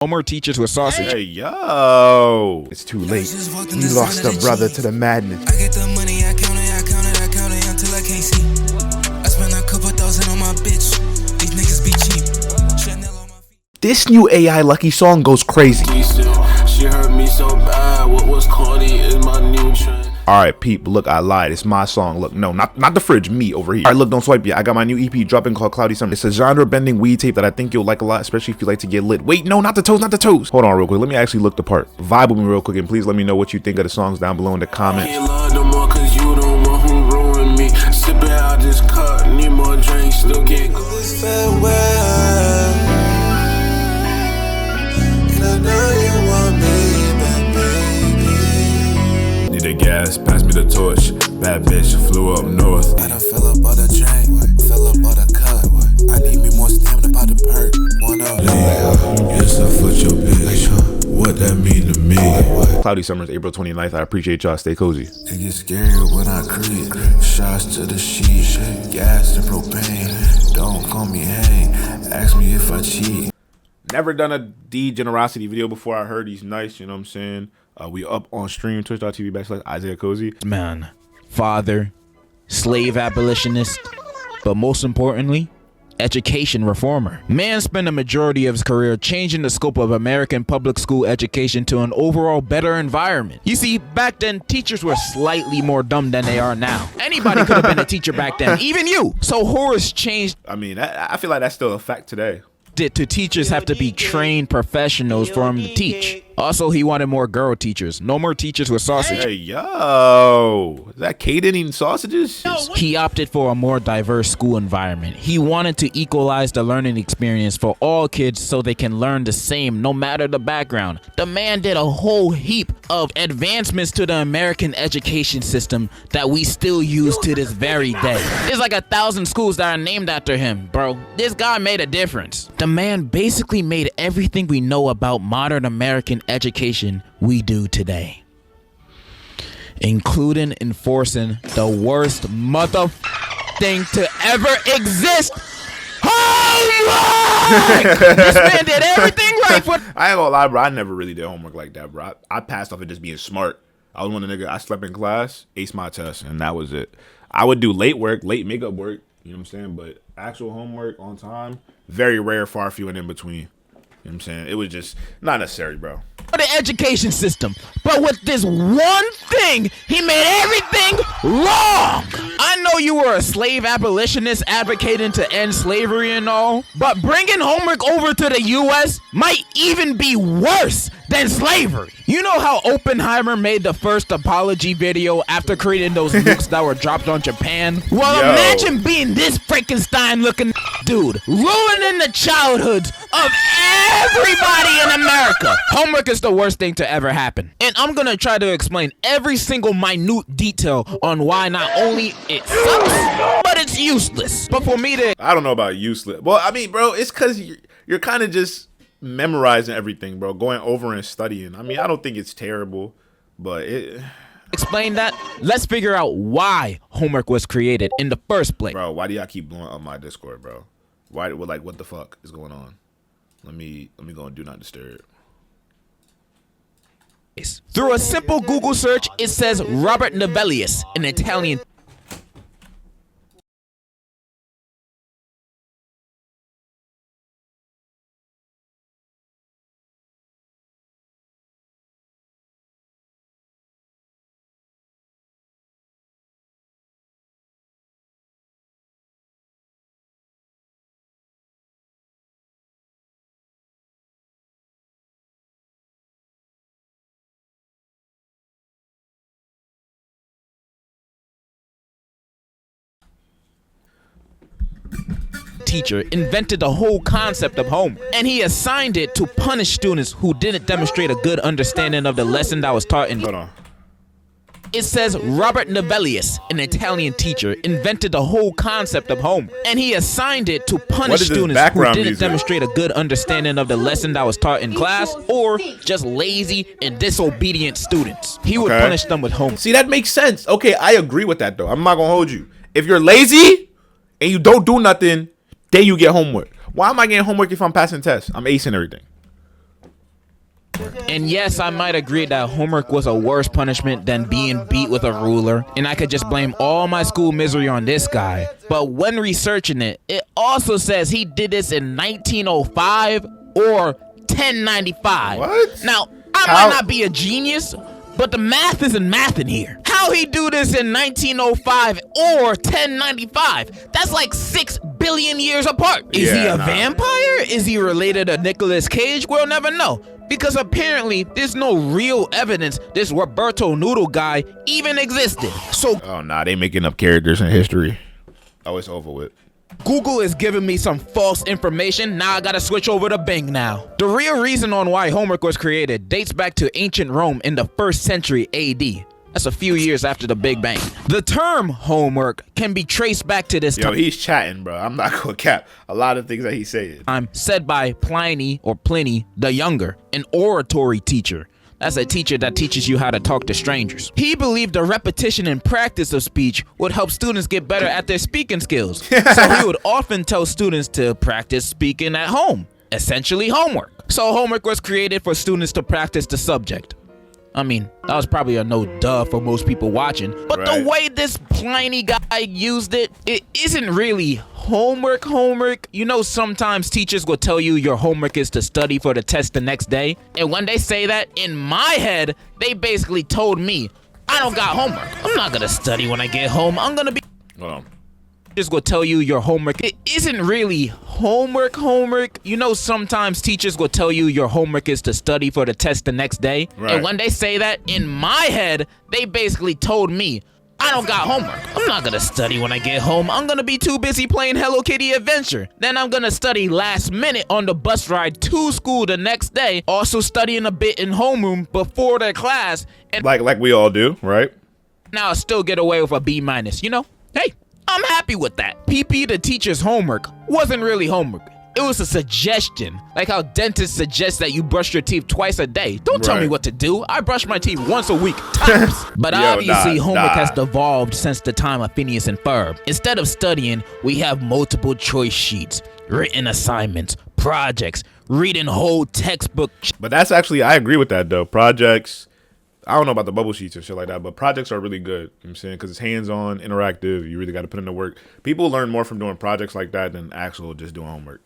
No more teachers with sausage. Hey, yo. It's too late. We lost a brother to the madness. I get the money, I count it until I can't see. I spend a couple thousand on my bitch. These niggas be cheap. Chanel on my feet. This new AI Lucky song goes crazy. She hurt me so bad. What was Cardi is my new trend. Alright, peep, look, I lied. It's my song. Look, no, not the fridge, me over here. Alright, look, don't swipe yet. I got my new EP dropping called Cloudy Summer. It's a genre-bending weed tape that I think you'll like a lot, especially if you like to get lit. Wait, no, not the toes, not the toes. Hold on real quick. Let me actually look the part. Vibe with me real quick, and please let me know what you think of the songs down below in the comments. Can't lie no more cause you don't want who ruined me. Sipping out this cup, need more drinks, still can't go. This farewell. And I know you want me, but baby. Need the gas, pass me the torch. Bad bitch flew up north. I done fill up all the drink, fill up all the cup. I need me more stamina about the perk. One up. Yes, I foot your bitch. What that mean to me? Cloudy Summers, April 29th. I appreciate y'all. Stay cozy. It gets scary when I creep. Shots to the sheet, gas to propane. Don't call me hang. Ask me if I cheat. Never done a degenerosity video before. I heard he's nice, you know what I'm saying? We up on stream, twitch.tv/IsiahCozy. Man, father, slave abolitionist, but most importantly, education reformer. Man spent a majority of his career changing the scope of American public school education to an overall better environment. You see, back then, teachers were slightly more dumb than they are now. Anybody could have been a teacher back then, even you. So Horace changed I mean, I feel like that's still a fact today. it to teachers have to be trained professionals for him to teach. Also, he wanted more girl teachers. No more teachers with sausage. Hey, yo. Is that Kaden eating sausages? He opted for a more diverse school environment. He wanted to equalize the learning experience for all kids so they can learn the same no matter the background. The man did a whole heap of advancements to the American education system that we still use to this very day. There's like 1,000 schools that are named after him, bro. This guy made a difference. The man basically made everything we know about modern American education we do today, including enforcing the worst mother thing to ever exist. Homework! This man did everything right for. I ain't gonna lie, bro. I never really did homework like that, bro. I passed off it just being smart. I was one of the niggas. I slept in class, aced my test, and that was it. I would do late work, late makeup work. You know what I'm saying? But actual homework on time, very rare, far few and in between. You know what I'm saying? It was just not necessary, bro. The education system, but with this one thing, he made everything wrong. I know you were a slave abolitionist advocating to end slavery and all, but bringing homework over to the U.S. might even be worse than slavery. You know how Oppenheimer made the first apology video after creating those nukes that were dropped on Japan? Well, Yo. imagine being this Frankenstein looking dude, ruining the childhoods of everybody in America. Homework is the worst thing to ever happen. And I'm gonna try to explain every single minute detail on why not only it sucks, but it's useless. But for me to I don't know about useless. Well, I mean, bro, it's because you're kind of just memorizing everything, bro. Going over and studying. I mean, I don't think it's terrible, but it... explain that, let's figure out why homework was created in the first place. Bro, why do y'all keep blowing up my Discord, bro? Why? Like, what the fuck is going on? Let me go and do not disturb. Through a simple Google search, it says Robert Novellius, an Italian teacher invented the whole concept of homework, and he assigned it to punish students who didn't demonstrate a good understanding of the lesson that was taught in. Hold on. It says Robert Novellius, an Italian teacher, invented the whole concept of homework, and he assigned it to punish students who background didn't music? demonstrate a good understanding of the lesson that was taught in class, or just lazy and disobedient students. He would Okay. punish them with homework. See, that makes sense. Okay, I agree with that, though. I'm not gonna hold you. If you're lazy and you don't do nothing, then you get homework. Why am I getting homework if I'm passing tests? I'm acing everything. And yes, I might agree that homework was a worse punishment than being beat with a ruler, and I could just blame all my school misery on this guy. But when researching it, it also says he did this in 1905 or 1095. What? Now, I might not be a genius, but the math isn't math in here. How he do this in 1905 or 1095? That's like 6 billion years apart. Is he a vampire? Is he related to Nicolas Cage? We'll never know. Because apparently, there's no real evidence this Roberto Noodle guy even existed. So, oh nah, they making up characters in history. Oh, it's over with. Google is giving me some false information. Now I gotta switch over to Bing now. The real reason on why homework was created dates back to ancient Rome in the 1st century AD. That's a few years after the Big Bang. The term homework can be traced back to this time. Yo, he's chatting, bro. I'm not gonna cap a lot of things that he's saying. Said by Pliny or Pliny the Younger, an oratory teacher. That's a teacher that teaches you how to talk to strangers. He believed the repetition and practice of speech would help students get better at their speaking skills. So he would often tell students to practice speaking at home, essentially homework. So homework was created for students to practice the subject. I mean, that was probably a no duh for most people watching, but the way this Pliny guy used it, it isn't really homework. You know, sometimes teachers will tell you your homework is to study for the test the next day. And when they say that, in my head, they basically told me, I don't got homework. I'm not gonna study when I get home. I'm gonna be... Teachers will tell you your homework. It isn't really homework. You know, sometimes teachers will tell you your homework is to study for the test the next day. And when they say that, in my head, they basically told me, I don't got homework. I'm not gonna study when I get home. I'm gonna be too busy playing Hello Kitty Adventure. Then I'm gonna study last minute on the bus ride to school the next day. Also studying a bit in homeroom before their class. And like we all do, right? Now I'll still get away with a B-, you know? Hey, I'm happy with that. PP, the teacher's homework, wasn't really homework. It was a suggestion, like how dentists suggest that you brush your teeth twice a day. Don't tell me what to do. I brush my teeth once a week, tops. But obviously, homework has devolved since the time of Phineas and Ferb. Instead of studying, we have multiple choice sheets, written assignments, projects, reading whole textbook. But that's actually, I agree with that though. Projects, I don't know about the bubble sheets and shit like that, but projects are really good, you know what I'm saying? Because it's hands-on, interactive, you really got to put in the work. People learn more from doing projects like that than actual just doing homework.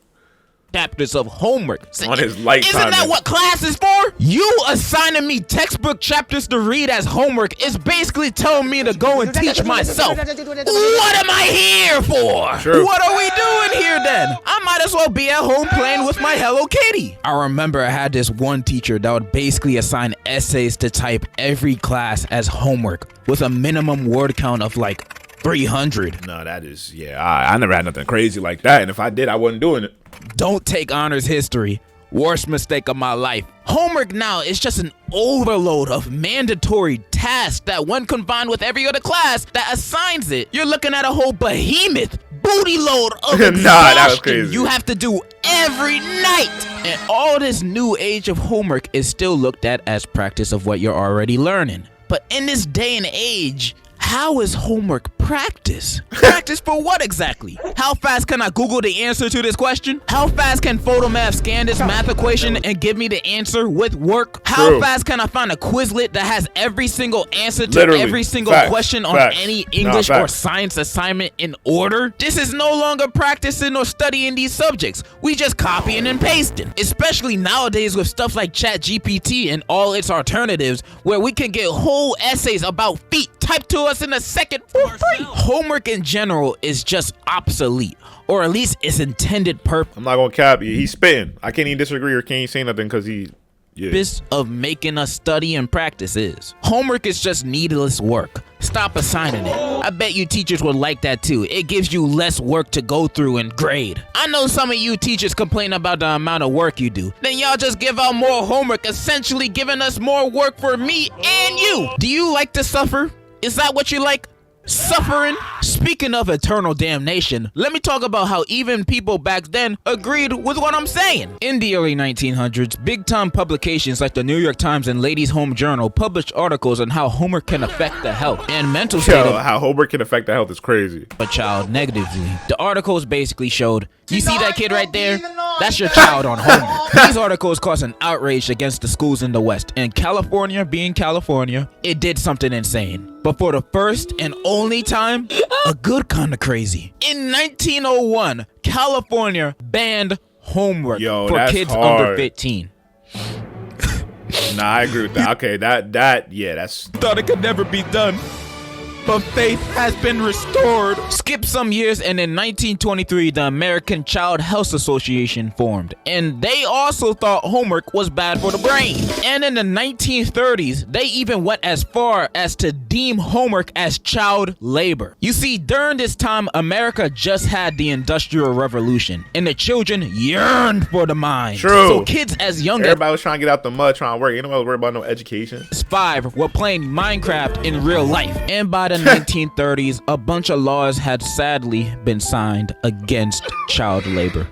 Chapters of homework. On his lifetime. Isn't that what class is for? You assigning me textbook chapters to read as homework is basically telling me to go and teach myself. What am I here for? True. What are we doing here then? I might as well be at home playing with my Hello Kitty. I remember I had this one teacher that would basically assign essays to type every class as homework with a minimum word count of like 300. No, that is, I never had nothing crazy like that. And if I did, I wasn't doing it. Don't take honors history. Worst mistake of my life. Homework now is just an overload of mandatory tasks that when combined with every other class that assigns it, you're looking at a whole behemoth booty load of exhaustion that was crazy. You have to do every night. And all this new age of homework is still looked at as practice of what you're already learning. But in this day and age, how is homework practice? Practice for what exactly? How fast can I Google the answer to this question? How fast can Photomath scan this math equation and give me the answer with work? How fast can I find a Quizlet that has every single answer to every single question on any English or science assignment in order? This is no longer practicing or studying these subjects. We just copying and pasting. Especially nowadays with stuff like ChatGPT and all its alternatives, where we can get whole essays about feet typed to us in a second for free. Homework in general is just obsolete, or at least its intended purpose. I'm not gonna cap you. He's spitting. I can't even disagree or can't say nothing because he. Purpose of making us study and practice is homework is just needless work. Stop assigning it. I bet you teachers would like that too. It gives you less work to go through and grade. I know some of you teachers complain about the amount of work you do. Then y'all just give out more homework, essentially giving us more work for me and you. Do you like to suffer? Is that what you like? Suffering? Speaking of eternal damnation, let me talk about how even people back then agreed with what I'm saying. In the early 1900s, big-time publications like the New York Times and Ladies' Home Journal published articles on how homework can affect the health and mental state of how homework can affect the health is crazy. a child negatively. The articles basically showed You see that kid right there? That's your child on homework. These articles caused an outrage against the schools in the West. And California, being California, it did something insane. But for the first and only time, a good kind of crazy. In 1901, California banned homework for kids under 15. Nah, I agree with that. Okay, that's... Thought it could never be done. But faith has been restored. Skip some years, and in 1923, the American Child Health Association formed. And they also thought homework was bad for the brain. And in the 1930s, they even went as far as to deem homework as child labor. You see, during this time, America just had the Industrial Revolution, and the children yearned for the mind. True. So kids as young as... Everybody was trying to get out the mud, trying to work. Ain't nobody was worried about no education. 5 were playing Minecraft in real life. And by the 1930s, a bunch of laws had sadly been signed against child labor.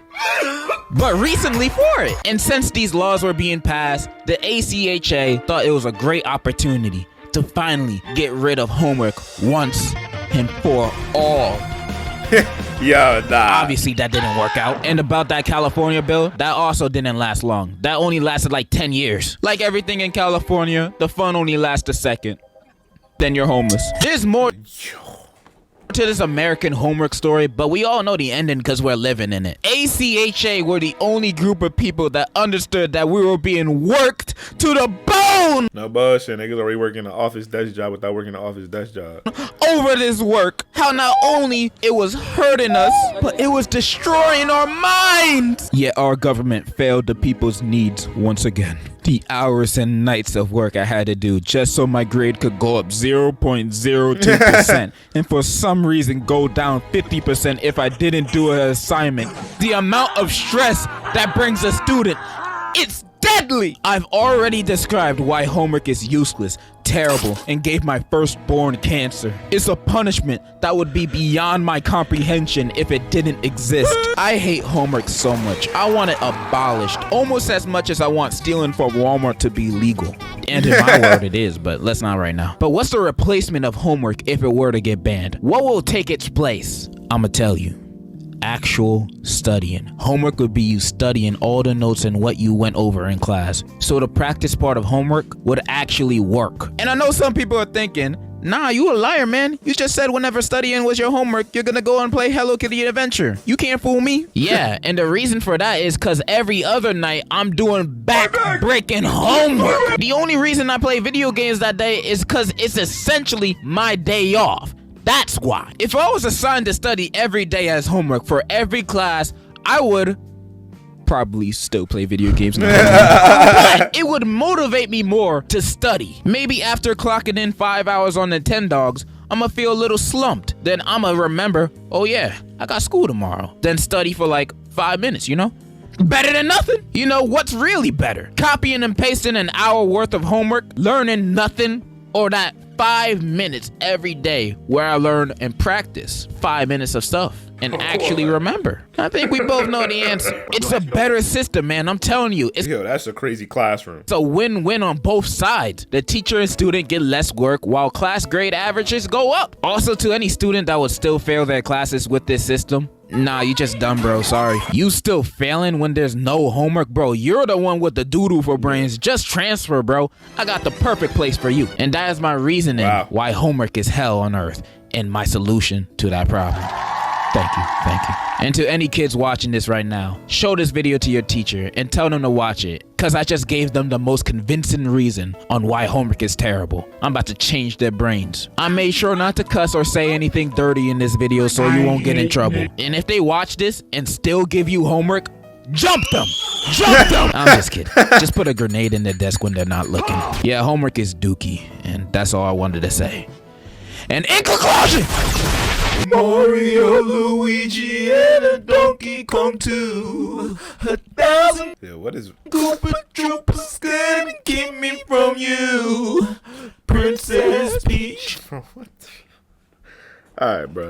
But recently for it. And since these laws were being passed, the ACHA thought it was a great opportunity to finally get rid of homework once and for all. Yo, nah. Obviously that didn't work out. And about that California bill, that also didn't last long. That only lasted like 10 years. Like everything in California, the fun only lasts a second. Then you're homeless. There's more to this American homework story, but we all know the ending because we're living in it. ACHA were the only group of people that understood that we were being worked to the bone. No bullshit. Niggas already working an office desk job without working an office desk job. Over this work. How not only it was hurting us, but it was destroying our minds. Yet our government failed the people's needs once again. The hours and nights of work I had to do just so my grade could go up 0.02% and for some reason go down 50% if I didn't do an assignment. The amount of stress that brings a student, it's deadly. I've already described why homework is useless, terrible, and gave my firstborn cancer. It's a punishment that would be beyond my comprehension if it didn't exist. I hate homework so much. I want it abolished, almost as much as I want stealing from Walmart to be legal. And in my world it is, but let's not right now. But what's the replacement of homework if it were to get banned? What will take its place? I'ma tell you. Actual studying. Homework would be you studying all the notes and what you went over in class. So the practice part of homework would actually work. And I know some people are thinking, nah, you a liar, man. You just said whenever studying was your homework, you're gonna go and play Hello Kitty Adventure. You can't fool me. Yeah, and the reason for that is because every other night I'm doing back-breaking homework. The only reason I play video games that day is because it's essentially my day off. That's why. If I was assigned to study every day as homework for every class, I would probably still play video games now. But it would motivate me more to study. Maybe after clocking in 5 hours on Nintendogs, I'ma feel a little slumped. Then I'ma remember, oh yeah, I got school tomorrow. Then study for like 5 minutes, you know? Better than nothing. You know what's really better? Copying and pasting an hour worth of homework, learning nothing, or that 5 minutes every day where I learn and practice 5 minutes of stuff and actually remember. I think we both know the answer. It's a better system, man. I'm telling you. Yo, that's a crazy classroom. It's a win-win on both sides. The teacher and student get less work while class grade averages go up. Also, to any student that would still fail their classes with this system, nah, you just dumb, bro. Sorry. You still failing when there's no homework, bro. You're the one with the doo-doo for brains. Just transfer, bro. I got the perfect place for you. And that is my reasoning why homework is hell on earth and my solution to that problem. Thank you. Thank you. And to any kids watching this right now, show this video to your teacher and tell them to watch it, because I just gave them the most convincing reason on why homework is terrible. I'm about to change their brains. I made sure not to cuss or say anything dirty in this video so you won't get in trouble. And if they watch this and still give you homework, jump them! Jump them! I'm just kidding. Just put a grenade in their desk when they're not looking. Yeah, homework is dookie, and that's all I wanted to say. And in conclusion, Mario, Luigi, and a Donkey Kong 2. 1,000 Yeah, what is... Koopa Troopas gonna keep me from you. Princess Peach. Alright, bro.